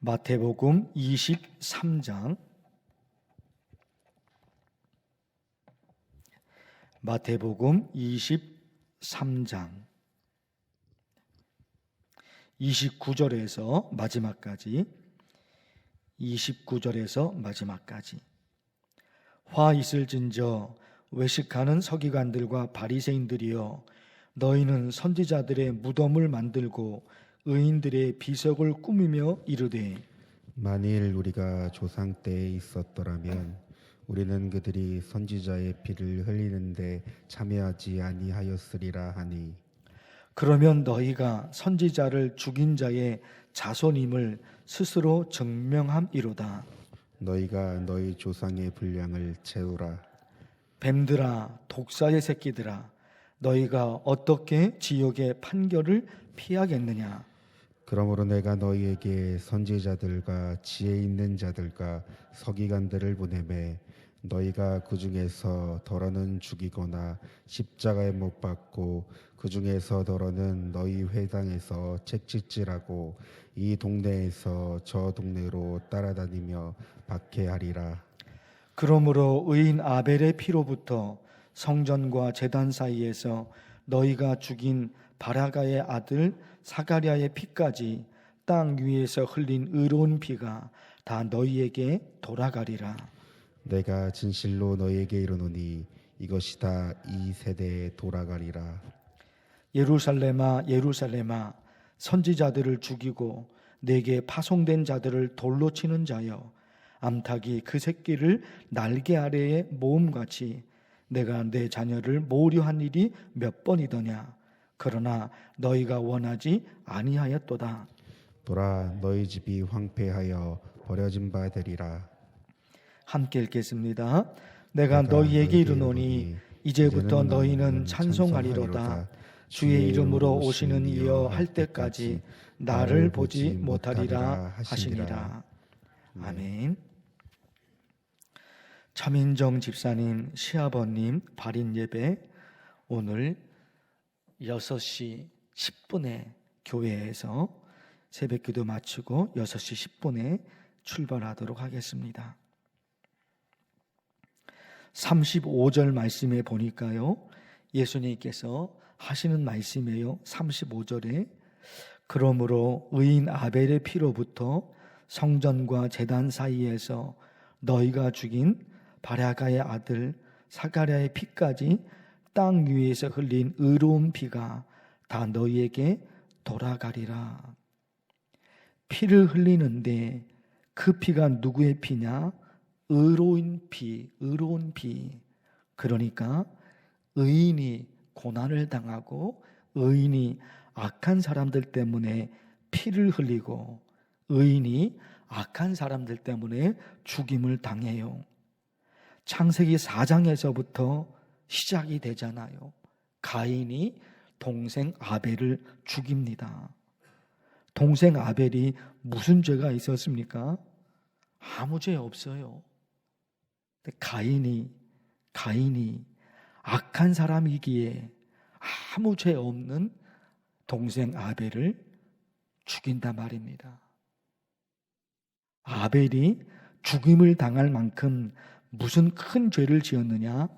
마태복음 23장 마태복음 23장 29절에서 마지막까지 화 있을진저 외식하는 서기관들과 바리새인들이여 너희는 선지자들의 무덤을 만들고 의인들의 비석을 꾸미며 이르되 만일 우리가 조상 때에 있었더라면 우리는 그들이 선지자의 피를 흘리는데 참여하지 아니하였으리라 하니 그러면 너희가 선지자를 죽인 자의 자손임을 스스로 증명함이로다. 너희가 너희 조상의 분량을 채우라. 뱀들아 독사의 새끼들아 너희가 어떻게 지옥의 판결을 피하겠느냐. 그러므로 내가 너희에게 선지자들과 지혜 있는 자들과 서기관들을 보내매 너희가 그 중에서 더러는 죽이거나 십자가에 못 박고 그 중에서 더러는 너희 회당에서 책찍질하고 이 동네에서 저 동네로 따라다니며 박해하리라. 그러므로 의인 아벨의 피로부터 성전과 제단 사이에서 너희가 죽인 바라가의 아들 사가랴의 피까지 땅 위에서 흘린 의로운 피가 다 너희에게 돌아가리라. 내가 진실로 너희에게 이르노니 이것이 다 이 세대에 돌아가리라. 예루살렘아 예루살렘아 선지자들을 죽이고 내게 파송된 자들을 돌로 치는 자여 암탉이 그 새끼를 날개 아래에 모음같이 내가 내 자녀를 모으려 한 일이 몇 번이더냐. 그러나 너희가 원하지 아니하였도다. 보라 너희 집이 황폐하여 버려진 바 되리라. 함께 읽겠습니다. 내가 너희에게 이르노니 이제부터 너희는 찬송하리로다. 주의 이름으로 오시는 이여 할 때까지 나를 보지 못하리라 하시니라. 아멘. 차민정 집사님, 시아버님 발인 예배 오늘 6시 10분에 교회에서 새벽기도 마치고 6시 10분에 출발하도록 하겠습니다. 35절 말씀에 보니까요, 예수님께서 하시는 말씀이에요. 35절에 그러므로 의인 아벨의 피로부터 성전과 제단 사이에서 너희가 죽인 바라가의 아들 사가랴의 피까지 땅 위에서 흘린 의로운 피가 다 너희에게 돌아가리라. 피를 흘리는데 그 피가 누구의 피냐? 의로운 피. 그러니까 의인이 고난을 당하고 의인이 악한 사람들 때문에 피를 흘리고 의인이 악한 사람들 때문에 죽임을 당해요. 창세기 4장에서부터 시작이 되잖아요. 가인이 동생 아벨을 죽입니다. 동생 아벨이 무슨 죄가 있었습니까? 아무 죄 없어요. 근데 가인이 악한 사람이기에 아무 죄 없는 동생 아벨을 죽인단 말입니다. 아벨이 죽임을 당할 만큼 무슨 큰 죄를 지었느냐?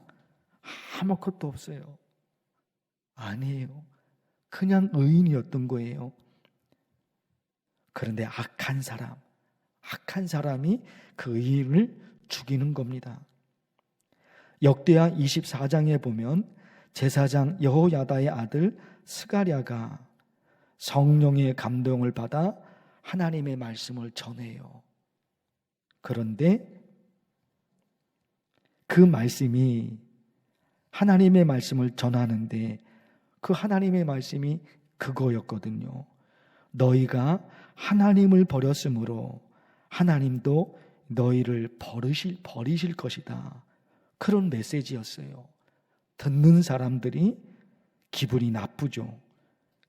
아무것도 없어요. 아니에요. 그냥 의인이었던 거예요. 그런데 악한 사람이 그 의인을 죽이는 겁니다. 역대하 24장에 보면 제사장 여호야다의 아들 스가랴가 성령의 감동을 받아 하나님의 말씀을 전해요. 그런데 그 말씀이 하나님의 말씀을 전하는데 그 하나님의 말씀이 그거였거든요. 너희가 하나님을 버렸으므로 하나님도 너희를 버리실 것이다. 그런 메시지였어요. 듣는 사람들이 기분이 나쁘죠.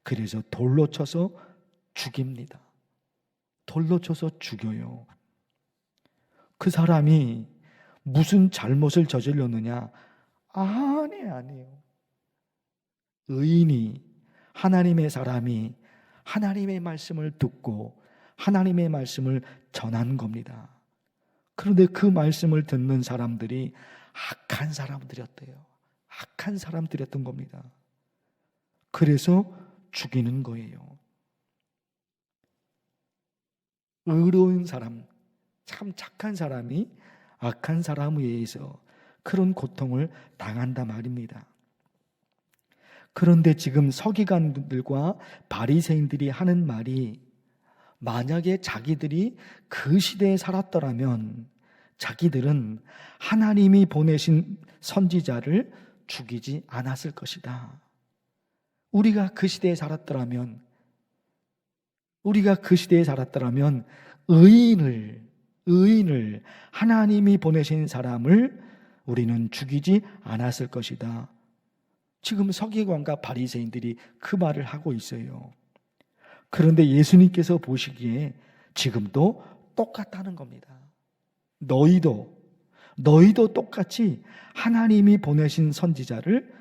그래서 돌로 쳐서 죽입니다. 돌로 쳐서 죽여요. 그 사람이 무슨 잘못을 저질렀느냐? 아니에요. 의인이, 하나님의 사람이 하나님의 말씀을 듣고 하나님의 말씀을 전한 겁니다. 그런데 그 말씀을 듣는 사람들이 악한 사람들이었대요. 악한 사람들이었던 겁니다. 그래서 죽이는 거예요. 의로운 사람, 참 착한 사람이 악한 사람에 의해서 그런 고통을 당한다 말입니다. 그런데 지금 서기관들과 바리새인들이 하는 말이, 만약에 자기들이 그 시대에 살았더라면 자기들은 하나님이 보내신 선지자를 죽이지 않았을 것이다. 우리가 그 시대에 살았더라면 의인을 하나님이 보내신 사람을 우리는 죽이지 않았을 것이다. 지금 서기관과 바리새인들이 그 말을 하고 있어요. 그런데 예수님께서 보시기에 지금도 똑같다는 겁니다. 너희도 똑같이 하나님이 보내신 선지자를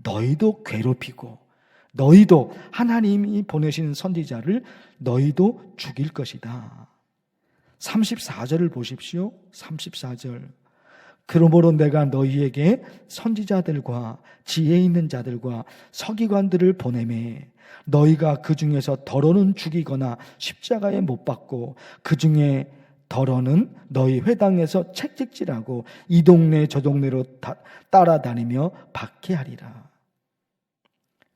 너희도 괴롭히고, 너희도 하나님이 보내신 선지자를 너희도 죽일 것이다. 34절을 보십시오. 34절. 그러므로 내가 너희에게 선지자들과 지혜 있는 자들과 서기관들을 보내매 너희가 그 중에서 더러는 죽이거나 십자가에 못 박고, 그 중에 더러는 너희 회당에서 채찍질하고 이 동네 저 동네로 따라다니며 박해하리라.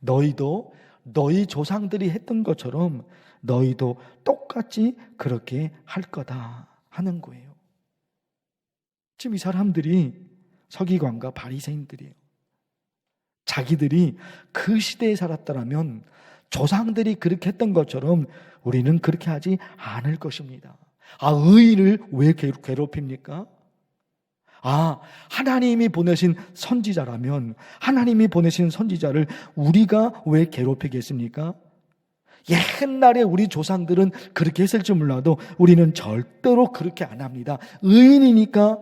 너희도 너희 조상들이 했던 것처럼 너희도 똑같이 그렇게 할 거다 하는 거예요. 지금 이 사람들이 서기관과 바리새인들이에요. 자기들이 그 시대에 살았더라면 조상들이 그렇게 했던 것처럼 우리는 그렇게 하지 않을 것입니다. 의인을 왜 괴롭힙니까? 하나님이 보내신 선지자라면 하나님이 보내신 선지자를 우리가 왜 괴롭히겠습니까? 옛날에 우리 조상들은 그렇게 했을지 몰라도 우리는 절대로 그렇게 안 합니다. 의인이니까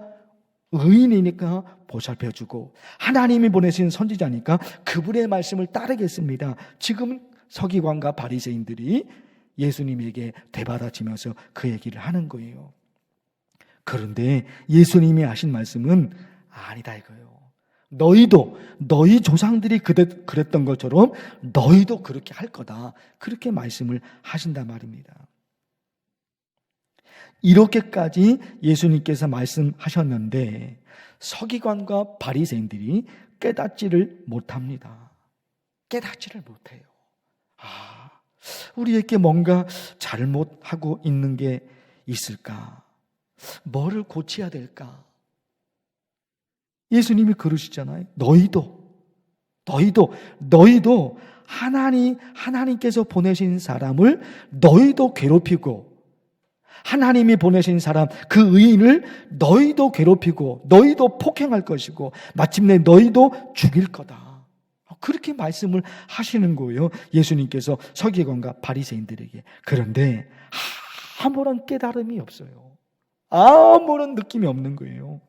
보살펴주고, 하나님이 보내신 선지자니까 그분의 말씀을 따르겠습니다. 지금 서기관과 바리새인들이 예수님에게 되받아치면서 그 얘기를 하는 거예요. 그런데 예수님이 하신 말씀은 아니다 이거예요. 너희도 너희 조상들이 그랬던 것처럼 너희도 그렇게 할 거다, 그렇게 말씀을 하신단 말입니다. 이렇게까지 예수님께서 말씀하셨는데 서기관과 바리새인들이 깨닫지를 못합니다. 깨닫지를 못해요. 우리에게 뭔가 잘못하고 있는 게 있을까? 뭐를 고쳐야 될까? 예수님이 그러시잖아요. 너희도 하나님께서 보내신 사람을 너희도 괴롭히고, 하나님이 보내신 사람, 그 의인을 너희도 괴롭히고, 너희도 폭행할 것이고, 마침내 너희도 죽일 거다. 그렇게 말씀을 하시는 거예요. 예수님께서 서기관과 바리새인들에게. 그런데 아무런 깨달음이 없어요. 아무런 느낌이 없는 거예요.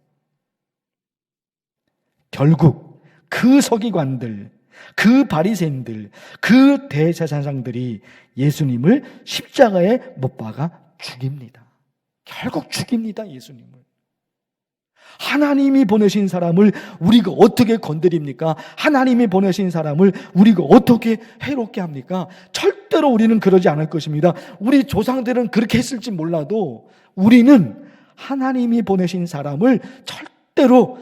결국 그 서기관들, 그 바리새인들, 그 대제사장들이 예수님을 십자가에 못 박아 죽입니다. 결국 죽입니다, 예수님을. 하나님이 보내신 사람을 우리가 어떻게 건드립니까? 하나님이 보내신 사람을 우리가 어떻게 해롭게 합니까? 절대로 우리는 그러지 않을 것입니다. 우리 조상들은 그렇게 했을지 몰라도 우리는 하나님이 보내신 사람을 절대로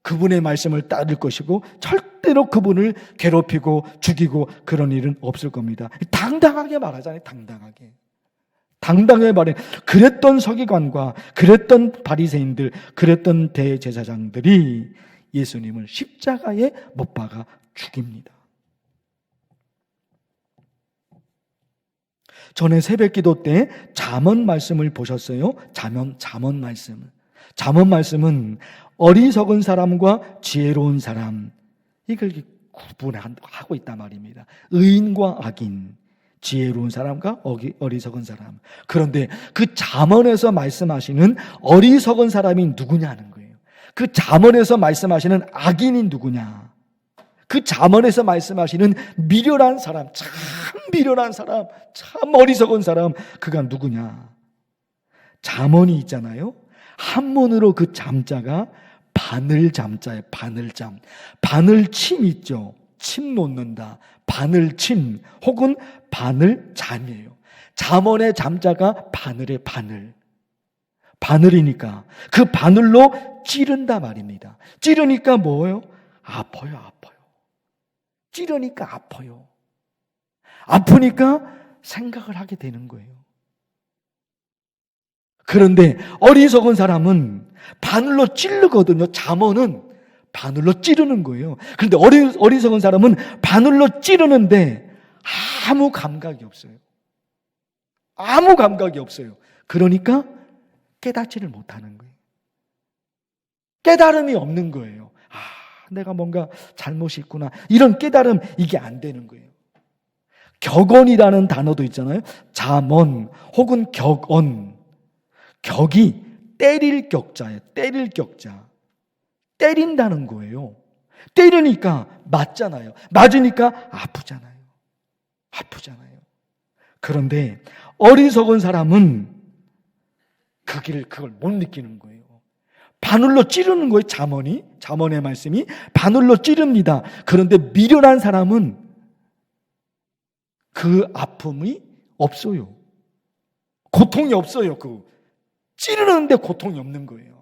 그분의 말씀을 따를 것이고, 절대로 그분을 괴롭히고 죽이고 그런 일은 없을 겁니다. 당당하게 말하잖아요. 당당하게 말해. 그랬던 서기관과 그랬던 바리새인들, 그랬던 대제사장들이 예수님을 십자가에 못 박아 죽입니다. 전에 새벽기도 때 잠언 말씀을 보셨어요? 잠언 말씀. 잠언 말씀은 어리석은 사람과 지혜로운 사람, 이걸 구분하고 있단 말입니다. 의인과 악인, 지혜로운 사람과 어리석은 사람. 그런데 그 잠언에서 말씀하시는 어리석은 사람이 누구냐는 거예요. 그 잠언에서 말씀하시는 악인이 누구냐? 그 잠언에서 말씀하시는 미련한 사람, 참 미련한 사람, 참 어리석은 사람, 그가 누구냐? 잠언이 있잖아요. 한문으로 그 잠자가 바늘잠자예요. 바늘잠. 바늘침 있죠. 침 놓는다. 바늘침 혹은 바늘잠이에요. 잠언의 잠자가 바늘의 바늘. 바늘이니까 그 바늘로 찌른다 말입니다. 찌르니까 뭐예요? 아파요. 찌르니까 아파요. 아프니까 생각을 하게 되는 거예요. 그런데 어리석은 사람은 바늘로 찌르거든요. 잠언은 바늘로 찌르는 거예요. 그런데 어리석은 사람은 바늘로 찌르는데 아무 감각이 없어요. 아무 감각이 없어요. 그러니까 깨닫지를 못하는 거예요. 깨달음이 없는 거예요. 내가 뭔가 잘못이 있구나. 이런 깨달음, 이게 안 되는 거예요. 격언이라는 단어도 있잖아요. 잠언 혹은 격언. 격이 때릴 격자예요. 때릴 격자. 때린다는 거예요. 때리니까 맞잖아요. 맞으니까 아프잖아요. 그런데 어리석은 사람은 그걸 못 느끼는 거예요. 바늘로 찌르는 거예요. 잠언의 말씀이 바늘로 찌릅니다. 그런데 미련한 사람은 그 아픔이 없어요. 고통이 없어요. 찌르는데 고통이 없는 거예요.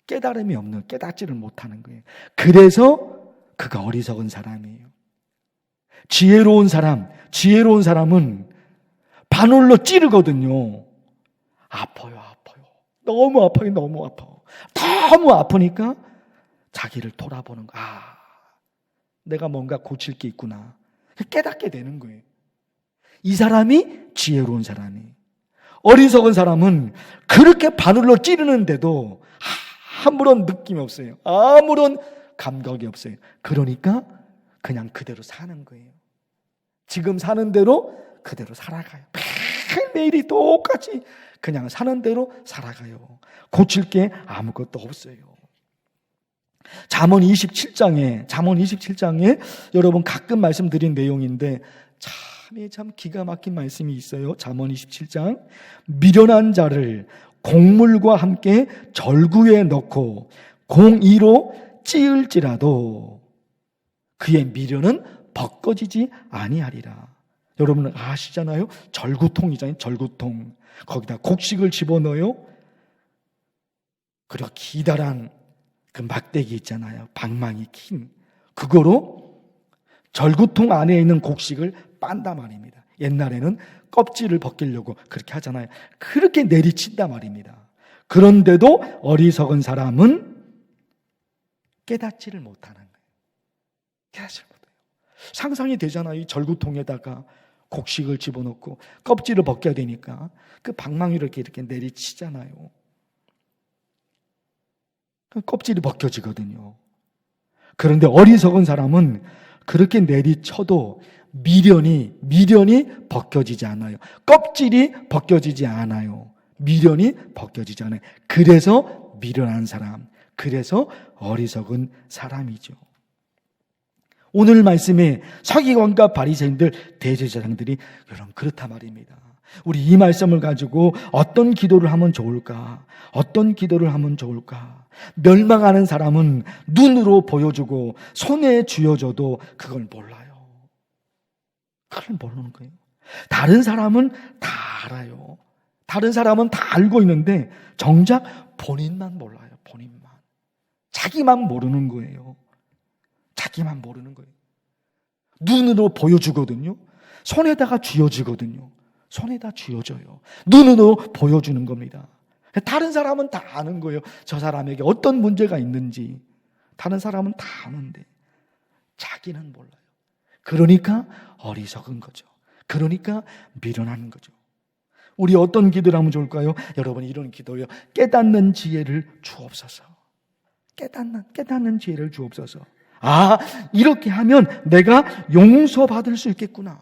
깨달음이 없는, 깨닫지를 못하는 거예요. 그래서 그가 어리석은 사람이에요. 지혜로운 사람은 바늘로 찌르거든요. 아파요. 너무 아파요. 너무 아프니까 자기를 돌아보는 거. 내가 뭔가 고칠 게 있구나. 깨닫게 되는 거예요. 이 사람이 지혜로운 사람이에요. 어리석은 사람은 그렇게 바늘로 찌르는데도 아무런 느낌이 없어요. 아무런 감각이 없어요. 그러니까 그냥 그대로 사는 거예요. 지금 사는 대로 그대로 살아가요. 매일이 똑같이 그냥 사는 대로 살아가요. 고칠 게 아무것도 없어요. 잠언 27장에 여러분 가끔 말씀드린 내용인데 참 기가 막힌 말씀이 있어요. 잠언 27장. 미련한 자를 곡물과 함께 절구에 넣고 공의로 찌을지라도 그의 미련은 벗겨지지 아니하리라. 여러분은 아시잖아요. 절구통이잖아요. 절구통. 거기다 곡식을 집어넣어요. 그리고 기다란 그 막대기 있잖아요. 방망이 긴. 그거로 절구통 안에 있는 곡식을 빤단 말입니다. 옛날에는 껍질을 벗기려고 그렇게 하잖아요. 그렇게 내리친단 말입니다. 그런데도 어리석은 사람은 깨닫지를 못하는 거예요. 깨닫지를 못해요. 상상이 되잖아요. 이 절구통에다가 곡식을 집어넣고 껍질을 벗겨야 되니까 그 방망이를 이렇게 내리치잖아요. 껍질이 벗겨지거든요. 그런데 어리석은 사람은 그렇게 내리쳐도 미련이 벗겨지지 않아요. 껍질이 벗겨지지 않아요. 미련이 벗겨지지 않아요. 그래서 미련한 사람, 그래서 어리석은 사람이죠. 오늘 말씀에 서기관과 바리새인들, 대제사장들이 여러분 그렇단 말입니다. 우리 이 말씀을 가지고 어떤 기도를 하면 좋을까? 멸망하는 사람은 눈으로 보여주고 손에 쥐어줘도 그걸 몰라요. 그걸 모르는 거예요. 다른 사람은 다 알아요. 다른 사람은 다 알고 있는데 정작 본인만 몰라요. 본인만. 자기만 모르는 거예요. 눈으로 보여주거든요. 손에다가 쥐어주거든요. 손에다 쥐어줘요. 눈으로 보여주는 겁니다. 다른 사람은 다 아는 거예요. 저 사람에게 어떤 문제가 있는지. 다른 사람은 다 아는데 자기는 몰라요. 그러니까 어리석은 거죠. 그러니까 미련한 거죠. 우리 어떤 기도를 하면 좋을까요? 여러분 이런 기도요. 깨닫는 지혜를 주옵소서. 깨닫는 지혜를 주옵소서. 이렇게 하면 내가 용서받을 수 있겠구나.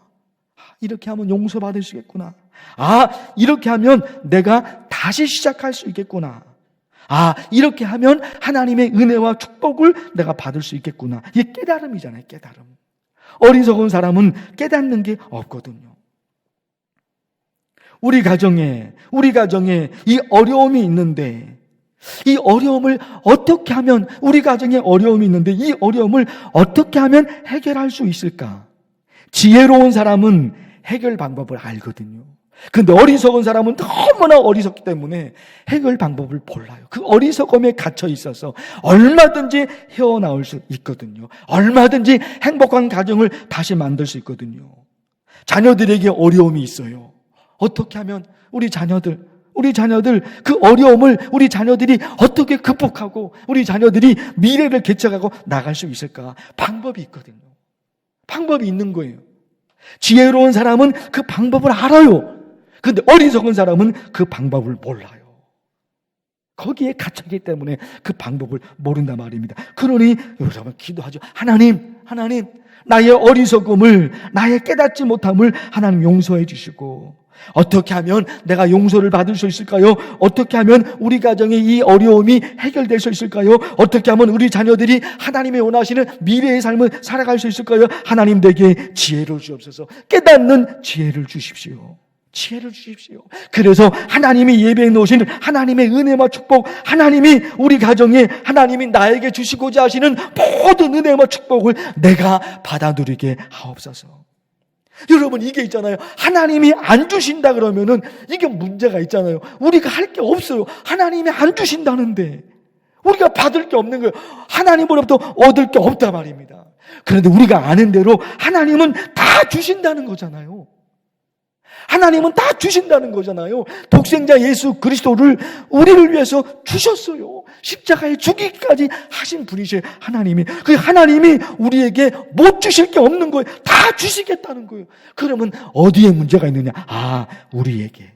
이렇게 하면 용서받을 수 있겠구나. 이렇게 하면 내가 다시 시작할 수 있겠구나. 이렇게 하면 하나님의 은혜와 축복을 내가 받을 수 있겠구나. 이게 깨달음이잖아요. 깨달음. 어리석은 사람은 깨닫는 게 없거든요. 우리 가정에 이 어려움이 있는데, 이 어려움을 어떻게 하면, 우리 가정에 어려움이 있는데 이 어려움을 어떻게 하면 해결할 수 있을까? 지혜로운 사람은 해결 방법을 알거든요. 근데 어리석은 사람은 너무나 어리석기 때문에 해결 방법을 몰라요. 그 어리석음에 갇혀 있어서 얼마든지 헤어나올 수 있거든요. 얼마든지 행복한 가정을 다시 만들 수 있거든요. 자녀들에게 어려움이 있어요. 어떻게 하면 우리 자녀들 그 어려움을 우리 자녀들이 어떻게 극복하고 우리 자녀들이 미래를 개척하고 나갈 수 있을까? 방법이 있거든요. 방법이 있는 거예요. 지혜로운 사람은 그 방법을 알아요. 근데 어리석은 사람은 그 방법을 몰라요. 거기에 갇혔기 때문에 그 방법을 모른단 말입니다. 그러니 여러분 기도하죠. 하나님, 나의 어리석음을, 나의 깨닫지 못함을 하나님 용서해 주시고, 어떻게 하면 내가 용서를 받을 수 있을까요? 어떻게 하면 우리 가정의 이 어려움이 해결될 수 있을까요? 어떻게 하면 우리 자녀들이 하나님의 원하시는 미래의 삶을 살아갈 수 있을까요? 하나님 내게 지혜를 주옵소서. 깨닫는 지혜를 주십시오. 지혜를 주십시오. 그래서 하나님이 예배해 놓으신 하나님의 은혜와 축복, 하나님이 우리 가정에, 하나님이 나에게 주시고자 하시는 모든 은혜와 축복을 내가 받아 누리게 하옵소서. 여러분, 이게 있잖아요. 하나님이 안 주신다 그러면은 이게 문제가 있잖아요. 우리가 할 게 없어요. 하나님이 안 주신다는데 우리가 받을 게 없는 거예요. 하나님으로부터 얻을 게 없단 말입니다. 그런데 우리가 아는 대로 하나님은 다 주신다는 거잖아요. 하나님은 다 주신다는 거잖아요. 독생자 예수 그리스도를 우리를 위해서 주셨어요. 십자가에 죽이기까지 하신 분이세요. 하나님이. 그 하나님이 우리에게 못 주실 게 없는 거예요. 다 주시겠다는 거예요. 그러면 어디에 문제가 있느냐? 우리에게.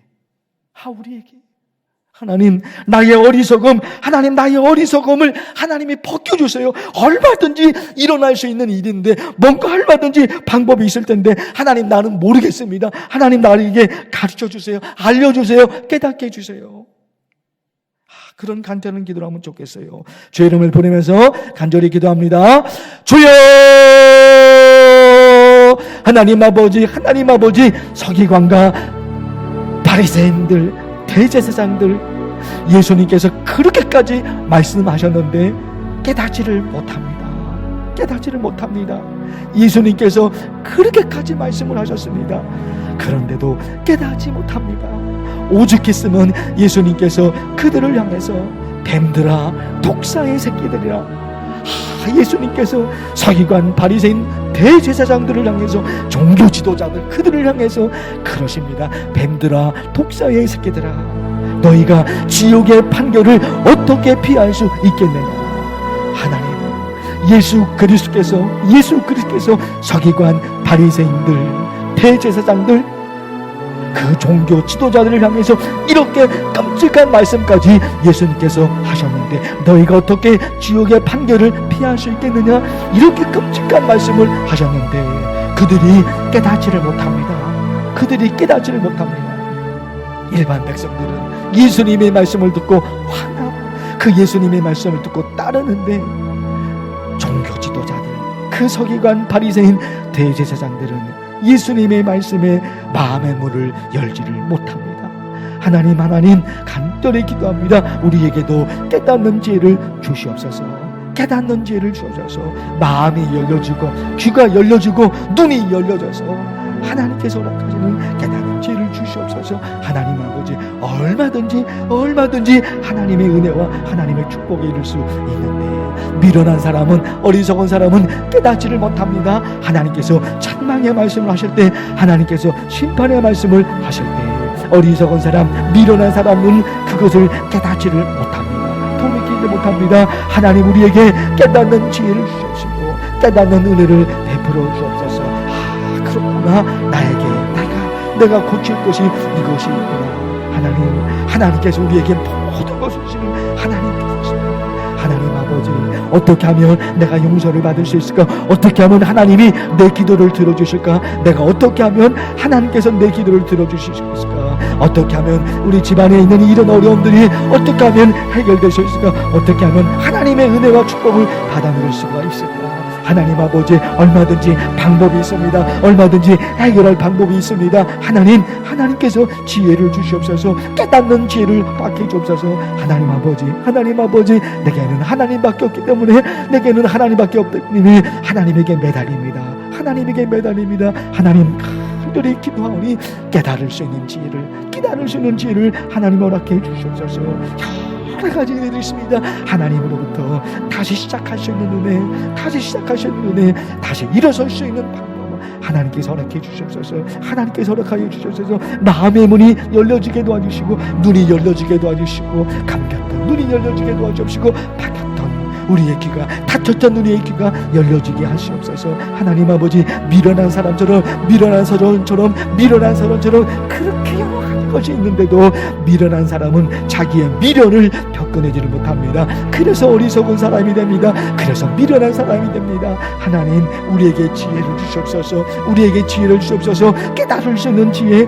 하나님, 나의 어리석음, 하나님 나의 어리석음을 하나님이 벗겨주세요. 얼마든지 일어날 수 있는 일인데, 뭔가 얼마든지 방법이 있을 텐데, 하나님 나는 모르겠습니다. 하나님 나에게 가르쳐주세요. 알려주세요. 깨닫게 해주세요. 그런 간절한 기도를 하면 좋겠어요. 주의 이름을 부르면서 간절히 기도합니다. 주여! 하나님 아버지, 서기관과 바리새인들, 대제사장들, 예수님께서 그렇게까지 말씀하셨는데 깨닫지를 못합니다. 예수님께서 그렇게까지 말씀을 하셨습니다. 그런데도 깨닫지 못합니다. 오죽했으면 예수님께서 그들을 향해서 뱀들아, 독사의 새끼들이라, 예수님께서 서기관, 바리새인, 대제사장들을 향해서, 종교 지도자들, 그들을 향해서 그러십니다. 뱀들아, 독사의 새끼들아, 너희가 지옥의 판결을 어떻게 피할 수 있겠느냐. 하나님, 예수 그리스도께서 서기관, 바리새인들, 대제사장들, 그 종교 지도자들을 향해서 이렇게 끔찍한 말씀까지 예수님께서 하셨는데 너희가 어떻게 지옥의 판결을 피할 수 있겠느냐, 이렇게 끔찍한 말씀을 하셨는데 그들이 깨닫지를 못합니다. 일반 백성들은 예수님의 말씀을 듣고 그 예수님의 말씀을 듣고 따르는데, 종교 지도자들, 그 서기관, 바리새인, 대제사장들은 예수님의 말씀에 마음의 문을 열지를 못합니다. 하나님, 간절히 기도합니다. 우리에게도 깨닫는 지혜를 주시옵소서. 마음이 열려지고 귀가 열려지고 눈이 열려져서 하나님께서 허락하시는 깨닫는 지혜를 주시옵소서. 하나님 아버지, 얼마든지 하나님의 은혜와 하나님의 축복에 이를 수 있는데, 미련한 사람은, 어리석은 사람은 깨닫지를 못합니다. 하나님께서 책망의 말씀을 하실 때, 하나님께서 심판의 말씀을 하실 때, 어리석은 사람, 미련한 사람은 그것을 깨닫지를 못합니다. 돌이키지 못합니다. 하나님, 우리에게 깨닫는 지혜를 주시옵시고 깨닫는 은혜를 베풀어 주옵소서. 그렇구나, 내가 고칠 것이 이것이 있구나. 하나님께서 우리에게 모든 것을 주시는 하나님께서, 하나님 아버지, 어떻게 하면 내가 용서를 받을 수 있을까? 어떻게 하면 하나님이 내 기도를 들어주실까? 내가 어떻게 하면 하나님께서 내 기도를 들어주실 수 있을까? 어떻게 하면 우리 집안에 있는 이런 어려움들이 어떻게 하면 해결될 수 있을까? 어떻게 하면 하나님의 은혜와 축복을 받아 누릴 수가 있을까? 하나님 아버지, 얼마든지 방법이 있습니다. 얼마든지 해결할 방법이 있습니다. 하나님께서 지혜를 주시옵소서. 깨닫는 지혜를 받게 주옵소서. 하나님 아버지, 내게는 하나님밖에 없기 때문에, 내게는 하나님밖에 없기 때문에 하나님에게 매달립니다. 하나님 간절히 기도하오니 깨달을 수 있는 지혜를 하나님 허락해 주시옵소서. 여러 가지 일들이 있습니다. 하나님으로부터 다시 시작할 수 있는 은혜, 다시 일어설 수 있는 방법 하나님께서 허락해 주시옵소서. 허락하여 주시옵소서. 마음의 문이 열려지게 도와주시고, 눈이 열려지게 도와주시고, 감겼던 눈이 열려지게 도와주시고, 박혔던 우리의 귀가, 닫혔던 우리의 귀가 열려지게 하시옵소서. 하나님 아버지, 미련한 사람처럼 그렇게 여러 것이 있는데도 미련한 사람은 자기의 미련을 벽꺼내지를 못합니다. 그래서 어리석은 사람이 됩니다. 그래서 미련한 사람이 됩니다. 하나님, 우리에게 지혜를 주시옵소서. 깨달을 수 있는 지혜,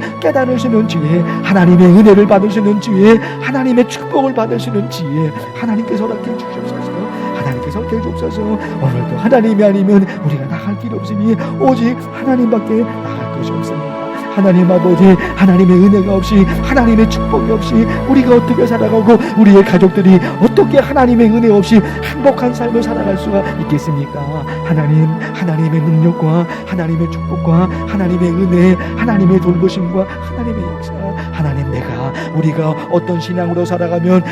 하나님의 은혜를 받을 수 있는 지혜, 하나님의 축복을 받을 수 있는 지혜, 하나님께서 허락해 주옵소서. 오늘도 하나님이 아니면 우리가 나갈 길이 없으니 오직 하나님밖에 나갈 것이 없습니다. 하나님 아버지, 하나님의 은혜가 없이, 하나님의 축복이 없이 우리가 어떻게 살아가고 우리의 가족들이 어떻게 하나님의 은혜 없이 행복한 삶을 살아갈 수가 있겠습니까? 하나님의 능력과 하나님의 축복과 하나님의 은혜, 하나님의 돌보심과 하나님의 역사, 우리가 어떤 신앙으로 살아가면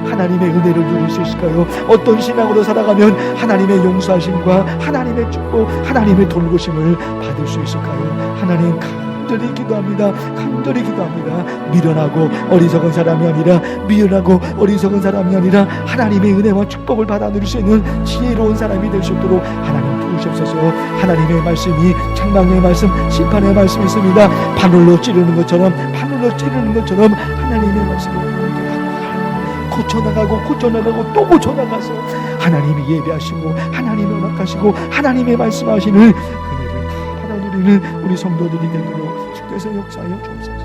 하나님의 은혜를 누릴 수 있을까요? 어떤 신앙으로 살아가면 하나님의 용서하심과 하나님의 축복, 하나님의 돌보심을 받을 수 있을까요? 하나님, 간절히 기도합니다. 미련하고 어리석은 사람이 아니라 하나님의 은혜와 축복을 받아 누릴 수 있는 지혜로운 사람이 될 수 있도록 하나님 도우시옵소서. 하나님의 말씀이 책망의 말씀, 심판의 말씀이 있습니다. 바늘로 찌르는 것처럼 하나님의 말씀을 고쳐나가고 또 고쳐나가서 하나님이 예배하시고 하나님이 허락하시고 하나님의 말씀하시는 은혜를 다 받아 누리는 우리 성도들이 되도록 주께서 역사하여 주옵소서.